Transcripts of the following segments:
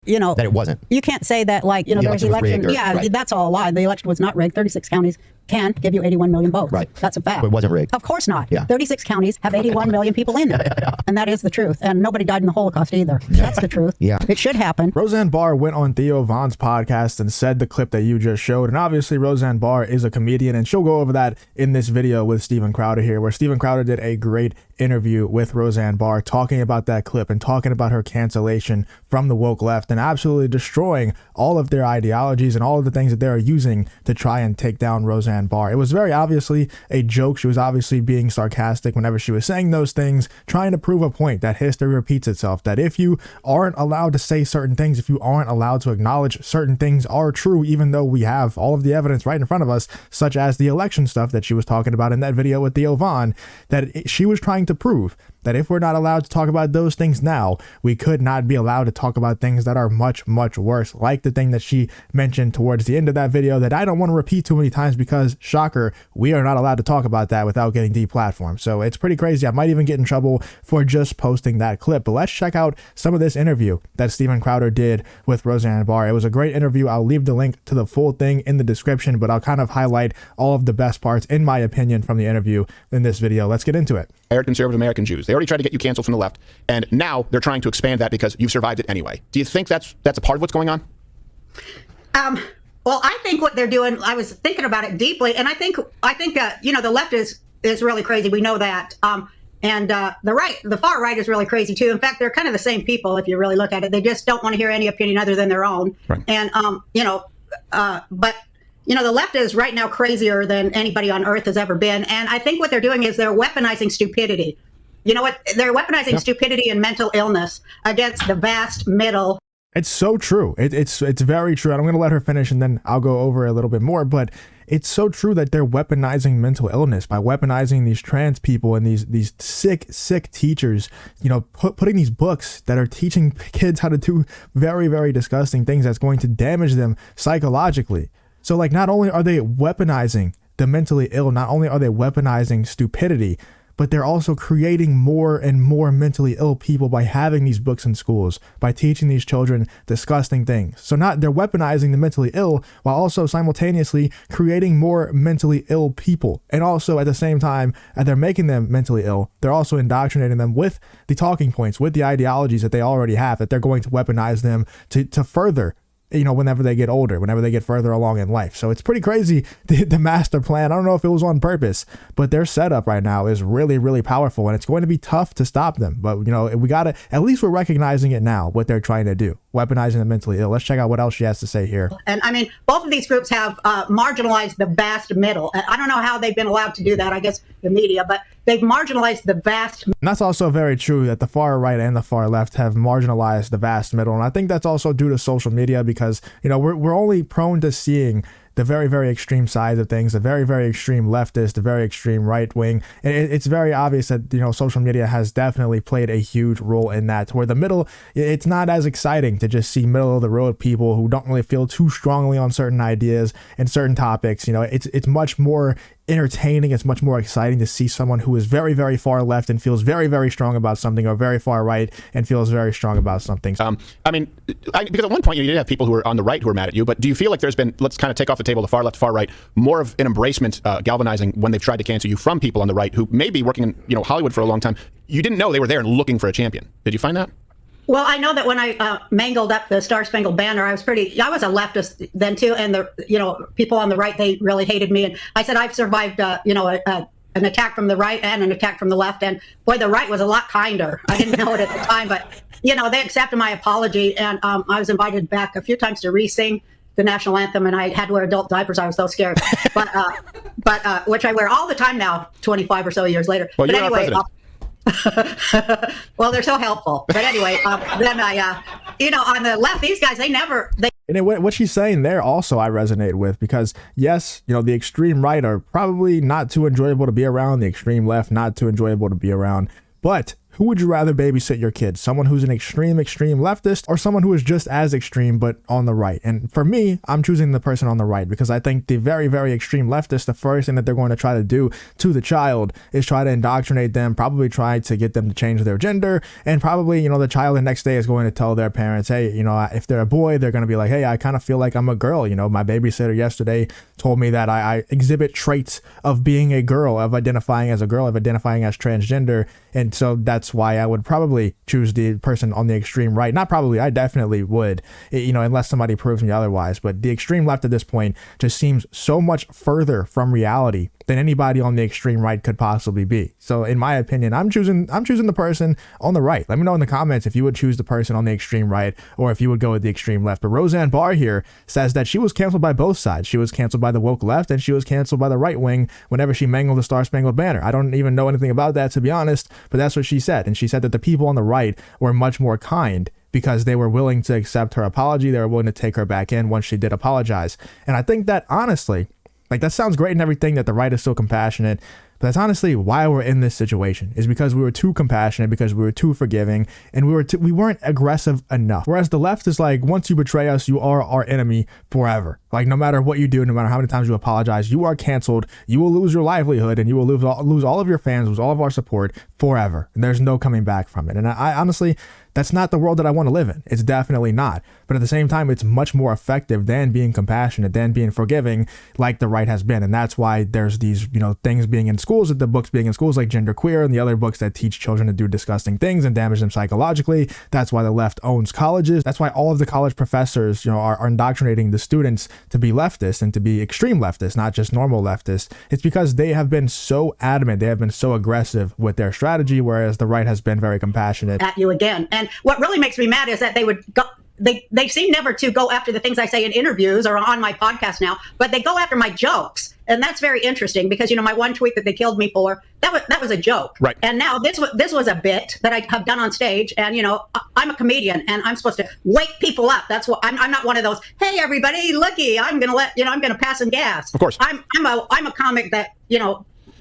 that it wasn't. You can't say that, like, there was election. That's all a lie. The election was not rigged. 36 counties can give you 81 million votes. Right. That's a fact. But it wasn't rigged. Of course not. Yeah. 36 counties have 81 million people in them. And that is the truth. And nobody died in the Holocaust either. That's the truth. Yeah. It should happen. Roseanne Barr went on Theo Vonn's podcast and said the clip that you just showed. And obviously Roseanne Barr is a comedian, and she'll go over that in this video with Steven Crowder here, where Steven Crowder did a great interview with Roseanne Barr talking about that clip and talking about her cancellation from the woke left and absolutely destroying all of their ideologies and all of the things that they're using to try and take down Roseanne Barr. It was very obviously a joke. She was obviously being sarcastic whenever she was saying those things, trying to prove a point that history repeats itself, that if you aren't allowed to say certain things, if you aren't allowed to acknowledge certain things are true, even though we have all of the evidence right in front of us, such as the election stuff that she was talking about in that video with Theo Vonn, that she was trying to prove that if we're not allowed to talk about those things now, we could not be allowed to talk about things that are much, much worse, like the thing that she mentioned towards the end of that video that I don't want to repeat too many times because, shocker, we are not allowed to talk about that without getting deplatformed. So it's pretty crazy. I might even get in trouble for just posting that clip. But let's check out some of this interview that Steven Crowder did with Roseanne Barr. It was a great interview. I'll leave the link to the full thing in the description, but I'll kind of highlight all of the best parts, in my opinion, from the interview in this video. Let's get into it. Conservative American Jews. They already tried to get you canceled from the left, and now they're trying to expand that because you've survived it anyway. Do you think that's a part of what's going on? Well, I think what they're doing, I was thinking about it deeply, and I think the left is really crazy. We know that. And the far right is really crazy too. In fact, they're kind of the same people if you really look at it. They just don't want to hear any opinion other than their own. Right. And but the left is right now crazier than anybody on earth has ever been. And I think what they're doing is they're weaponizing stupidity. You know what? They're weaponizing stupidity and mental illness against the vast middle. It's so true. It's very true. And I'm going to let her finish and then I'll go over a little bit more. But it's so true that they're weaponizing mental illness by weaponizing these trans people and these sick teachers, putting these books that are teaching kids how to do very, very disgusting things that's going to damage them psychologically. So like, not only are they weaponizing the mentally ill, not only are they weaponizing stupidity, but they're also creating more and more mentally ill people by having these books in schools, by teaching these children disgusting things. So they're weaponizing the mentally ill while also simultaneously creating more mentally ill people. And also at the same time, as they're making them mentally ill, they're also indoctrinating them with the talking points, with the ideologies that they already have, that they're going to weaponize them to further, whenever they get older, whenever they get further along in life. So it's pretty crazy, the master plan. I don't know if it was on purpose, but their setup right now is really, really powerful, and it's going to be tough to stop them. But, we got to, at least we're recognizing it now, what they're trying to do, weaponizing the mentally ill. Let's check out what else she has to say here. And I mean, both of these groups have marginalized the vast middle. I don't know how they've been allowed to do that, I guess the media, but they've marginalized the vast. And that's also very true that the far right and the far left have marginalized the vast middle. And I think that's also due to social media because, we're only prone to seeing the very, very extreme sides of things, the very, very extreme leftist, the very extreme right wing. And it's very obvious that, social media has definitely played a huge role in that, where the middle, it's not as exciting to just see middle of the road people who don't really feel too strongly on certain ideas and certain topics. It's much more entertaining. It's much more exciting to see someone who is very, very far left and feels very, very strong about something, or very far right and feels very strong about something. Because at one point you did have people who were on the right who were mad at you, but do you feel like there's been, let's kind of take off the table the far left, far right, more of an embracement, galvanizing when they've tried to cancel you from people on the right who may be working in Hollywood for a long time? You didn't know they were there and looking for a champion. Did you find that? Well, I know that when I mangled up the Star Spangled Banner, I was a leftist then too, and people on the right, they really hated me. And I said I've survived, an attack from the right and an attack from the left, and boy, the right was a lot kinder. I didn't know it at the time, but they accepted my apology, and I was invited back a few times to re-sing the national anthem, and I had to wear adult diapers. I was so scared, but which I wear all the time now, 25 or so years later. Well, but you're anyway. Well, they're so helpful. But anyway, then on the left, these guys, And what she's saying there also I resonate with, because yes, the extreme right are probably not too enjoyable to be around, the extreme left not too enjoyable to be around. But who would you rather babysit your kids? Someone who's an extreme leftist, or someone who is just as extreme but on the right? And for me, I'm choosing the person on the right, because I think the very extreme leftist, the first thing that they're going to try to do to the child is try to indoctrinate them, probably try to get them to change their gender, and probably, the child the next day is going to tell their parents, hey, if they're a boy, they're going to be like, hey, I kind of feel like I'm a girl. My babysitter yesterday told me that I exhibit traits of being a girl, of identifying as a girl, of identifying as transgender. And so that's why I would probably choose the person on the extreme right. Not probably, I definitely would, unless somebody proves me otherwise. But the extreme left at this point just seems so much further from reality than anybody on the extreme right could possibly be. So in my opinion, I'm choosing the person on the right. Let me know in the comments if you would choose the person on the extreme right, or if you would go with the extreme left. But Roseanne Barr here says that she was canceled by both sides. She was canceled by the woke left, and she was canceled by the right wing whenever she mangled the Star-Spangled Banner. I don't even know anything about that, to be honest, but that's what she said. And she said that the people on the right were much more kind because they were willing to accept her apology. They were willing to take her back in once she did apologize. And I think that, honestly, that sounds great and everything, that the right is so compassionate, but that's honestly why we're in this situation, is because we were too compassionate, because we were too forgiving, and we weren't aggressive enough. Whereas the left is like, once you betray us, you are our enemy forever. No matter what you do, no matter how many times you apologize, you are canceled. You will lose your livelihood, and you will lose all of your fans, lose all of our support forever. And there's no coming back from it. And I honestly, that's not the world that I want to live in. It's definitely not. But at the same time, it's much more effective than being compassionate, than being forgiving, like the right has been. And that's why there's these, things being in schools, the books being in schools like Genderqueer and the other books that teach children to do disgusting things and damage them psychologically. That's why the left owns colleges. That's why all of the college professors, are indoctrinating the students to be leftists and to be extreme leftists, not just normal leftists. It's because they have been so adamant, they have been so aggressive with their strategy, whereas the right has been very compassionate. At you again. And what really makes me mad is that they would go, they seem never to go after the things I say in interviews or on my podcast now, but they go after my jokes. And that's very interesting because, my one tweet that they killed me for, that was a joke. Right. And now this was a bit that I have done on stage. And, I'm a comedian and I'm supposed to wake people up. That's what I'm not one of those, hey, everybody, looky, I'm going to I'm going to pass some gas. Of course. I'm a comic that,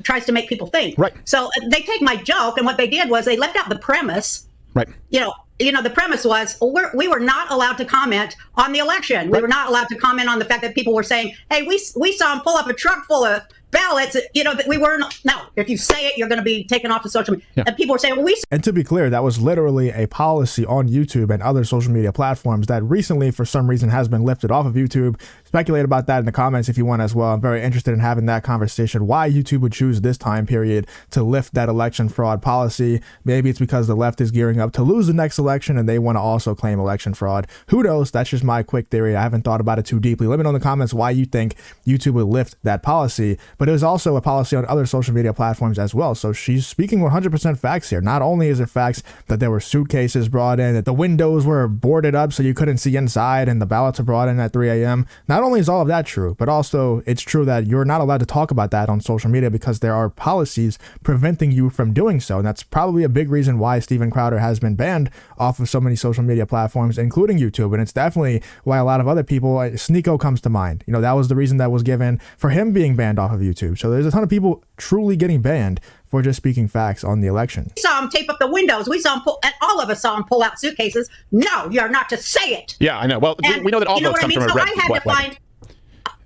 tries to make people think. Right. So they take my joke, and what they did was they left out the premise. Right. The premise was we were not allowed to comment on the election. Right. We were not allowed to comment on the fact that people were saying, hey, we saw him pull up a truck full of ballots, that we weren't. No, if you say it, you're going to be taken off of social media. Yeah. And people were saying, well, And to be clear, that was literally a policy on YouTube and other social media platforms that recently, for some reason, has been lifted off of YouTube. Speculate about that in the comments if you want as well. I'm very interested in having that conversation. Why YouTube would choose this time period to lift that election fraud policy. Maybe it's because the left is gearing up to lose the next election and they want to also claim election fraud. Who knows? That's just my quick theory. I haven't thought about it too deeply. Let me know in the comments why you think YouTube would lift that policy. But it was also a policy on other social media platforms as well. So she's speaking 100% facts here. Not only is it facts that there were suitcases brought in, that the windows were boarded up so you couldn't see inside, and the ballots were brought in at 3 a.m. Not only is all of that true, but also it's true that you're not allowed to talk about that on social media because there are policies preventing you from doing so. And that's probably a big reason why Steven Crowder has been banned off of so many social media platforms, including YouTube. And it's definitely why a lot of other people, Sneeko comes to mind. That was the reason that was given for him being banned off of YouTube. So there's a ton of people truly getting banned for just speaking facts on the election. We saw him tape up the windows. We saw him and all of us saw him pull out suitcases. No, you're not to say it. Yeah, I know. Well, we know that all votes come from a red. I had to find.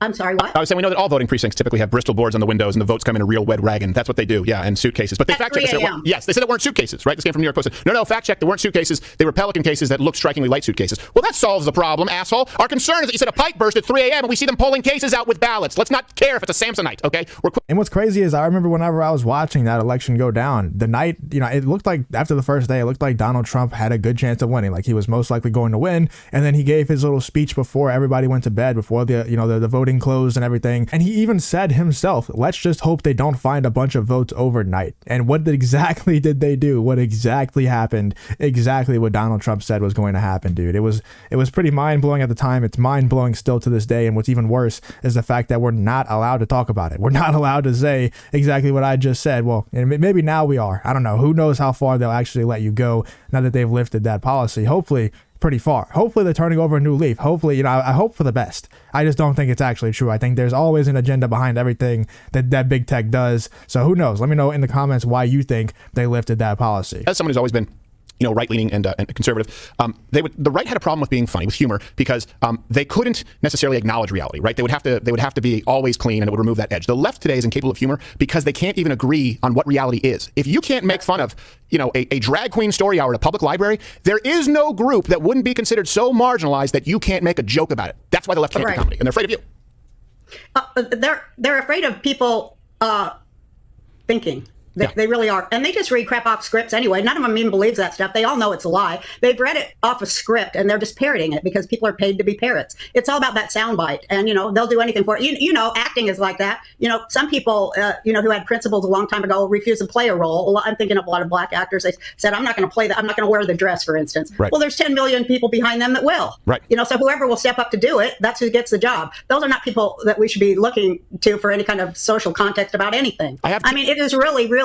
I'm sorry, what? I was saying we know that all voting precincts typically have Bristol boards on the windows, and the votes come in a real wet rag, and that's what they do. Yeah, and suitcases. But they fact checked. Yes, they said it weren't suitcases. Right? This came from New York Post. No, fact check. They weren't suitcases. They were Pelican cases that looked strikingly like suitcases. Well, that solves the problem, asshole. Our concern is that you said a pipe burst at 3 a.m. and we see them pulling cases out with ballots. Let's not care if it's a Samsonite. Okay. And what's crazy is I remember whenever I was watching that election go down, the night, it looked like after the first day, it looked like Donald Trump had a good chance of winning. Like he was most likely going to win. And then he gave his little speech before everybody went to bed, before the voting closed and everything. And he even said himself, let's just hope they don't find a bunch of votes overnight. And what exactly did they do? What exactly happened? Exactly what Donald Trump said was going to happen, dude. It was pretty mind-blowing at the time. It's mind-blowing still to this day. And what's even worse is the fact that we're not allowed to talk about it. We're not allowed to say exactly what I just said. Well, maybe now we are. I don't know. Who knows how far they'll actually let you go now that they've lifted that policy. Hopefully pretty far. Hopefully they're turning over a new leaf. Hopefully, you know, I hope for the best. I just don't think it's actually true. I think there's always an agenda behind everything that big tech does. So who knows? Let me know in the comments why you think they lifted that policy. As someone who's always been, you know, right-leaning and conservative, the right had a problem with being funny, with humor, because they couldn't necessarily acknowledge reality, right? They would have to be always clean, and it would remove that edge. The left today is incapable of humor because they can't even agree on what reality is. If you can't make fun of, you know, a drag queen story hour at a public library, there is no group that wouldn't be considered so marginalized that you can't make a joke about it. That's why the left can't do comedy, and they're afraid of you. They're afraid of people thinking. They really are. And they just read crap off scripts anyway. None of them even believes that stuff. They all know it's a lie. They've read it off a script and they're just parroting it because people are paid to be parrots. It's all about that soundbite. And, you know, they'll do anything for it. You know, acting is like that. You know, some people, you know, who had principles a long time ago refuse to play a role. I'm thinking of a lot of black actors. They said, I'm not going to play that. I'm not going to wear the dress, for instance. Right. Well, there's 10 million people behind them that will. Right. You know, so whoever will step up to do it, that's who gets the job. Those are not people that we should be looking to for any kind of social context about anything. I mean, it is really, really...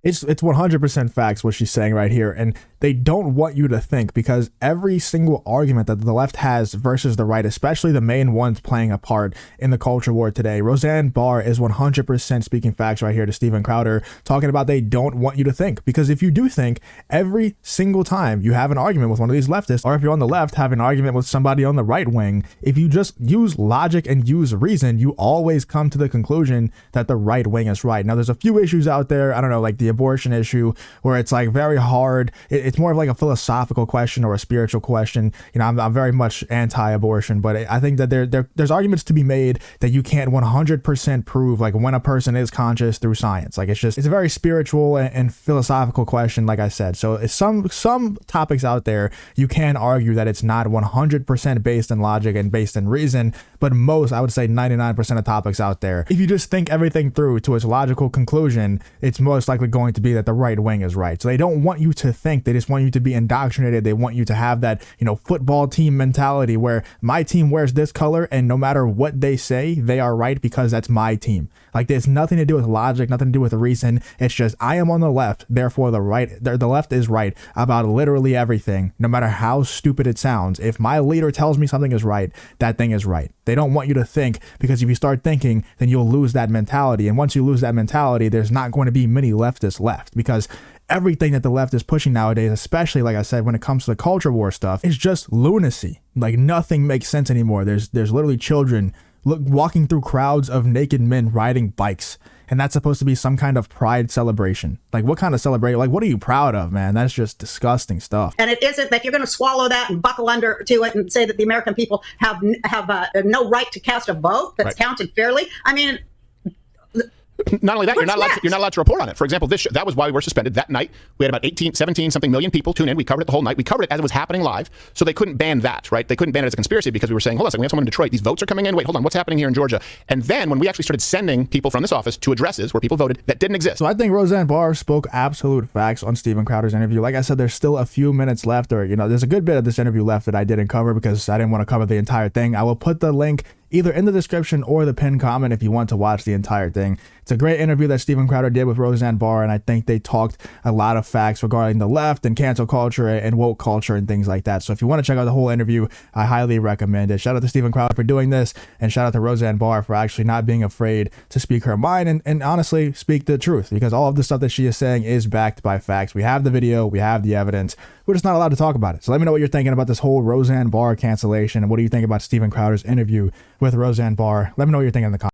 It's 100% facts what she's saying right here, and they don't want you to think, because every single argument that the left has versus the right, especially the main ones playing a part in the culture war today, Roseanne Barr is 100% speaking facts right here to Steven Crowder, talking about they don't want you to think, because if you do think, every single time you have an argument with one of these leftists, or if you're on the left have an argument with somebody on the right wing, if you just use logic and use reason, you always come to the conclusion that the right wing is right. Now, there's a few issues out there, I don't know, like the abortion issue, where it's like very hard. It's more of like a philosophical question or a spiritual question. You know, I'm very much anti-abortion, but I think that there's arguments to be made that you can't 100% prove, like when a person is conscious through science. Like it's a very spiritual and philosophical question, like I said. So it's some topics out there you can argue that it's not 100% based in logic and based in reason, but most, I would say 99% of topics out there, if you just think everything through to its logical conclusion, it's most likely going to be that the right wing is right. So they don't want you to think, they just want you to be indoctrinated. They want you to have that, you know, football team mentality where my team wears this color and no matter what they say, they are right because that's my team. Like there's nothing to do with logic, nothing to do with reason. It's just I am on the left, therefore the left is right about literally everything, no matter how stupid it sounds. If my leader tells me something is right, that thing is right. They don't want you to think, because if you start thinking, then you'll lose that mentality. And once you lose that mentality, there's not going to be many leftists left, because everything that the left is pushing nowadays, especially like I said, when it comes to the culture war stuff, is just lunacy. Like nothing makes sense anymore. There's literally children walking through crowds of naked men riding bikes, and that's supposed to be some kind of pride celebration. Like what kind of celebration? Like what are you proud of, man? That's just disgusting stuff. And it isn't that you're going to swallow that and buckle under to it and say that the American people have no right to cast a vote that's counted fairly. I mean, not only that, you're not allowed to report on it. For example, that was why we were suspended that night. We had about 17 something million people tune in. We covered it the whole night. We covered it as it was happening live. So they couldn't ban that, right? They couldn't ban it as a conspiracy because we were saying, hold on a second, we have someone in Detroit. These votes are coming in. Wait, hold on. What's happening here in Georgia? And then when we actually started sending people from this office to addresses where people voted that didn't exist. So I think Roseanne Barr spoke absolute facts on Steven Crowder's interview. Like I said, there's still a few minutes left, or, you know, there's a good bit of this interview left that I didn't cover because I didn't want to cover the entire thing. I will put the link either in the description or the pinned comment if you want to watch the entire thing. It's a great interview that Steven Crowder did with Roseanne Barr, and I think they talked a lot of facts regarding the left and cancel culture and woke culture and things like that. So if you want to check out the whole interview, I highly recommend it. Shout out to Steven Crowder for doing this, and shout out to Roseanne Barr for actually not being afraid to speak her mind and honestly speak the truth, because all of the stuff that she is saying is backed by facts. We have the video, we have the evidence. We're just not allowed to talk about it. So let me know what you're thinking about this whole Roseanne Barr cancellation, and what do you think about Steven Crowder's interview with Roseanne Barr. Let me know what you're thinking in the comments.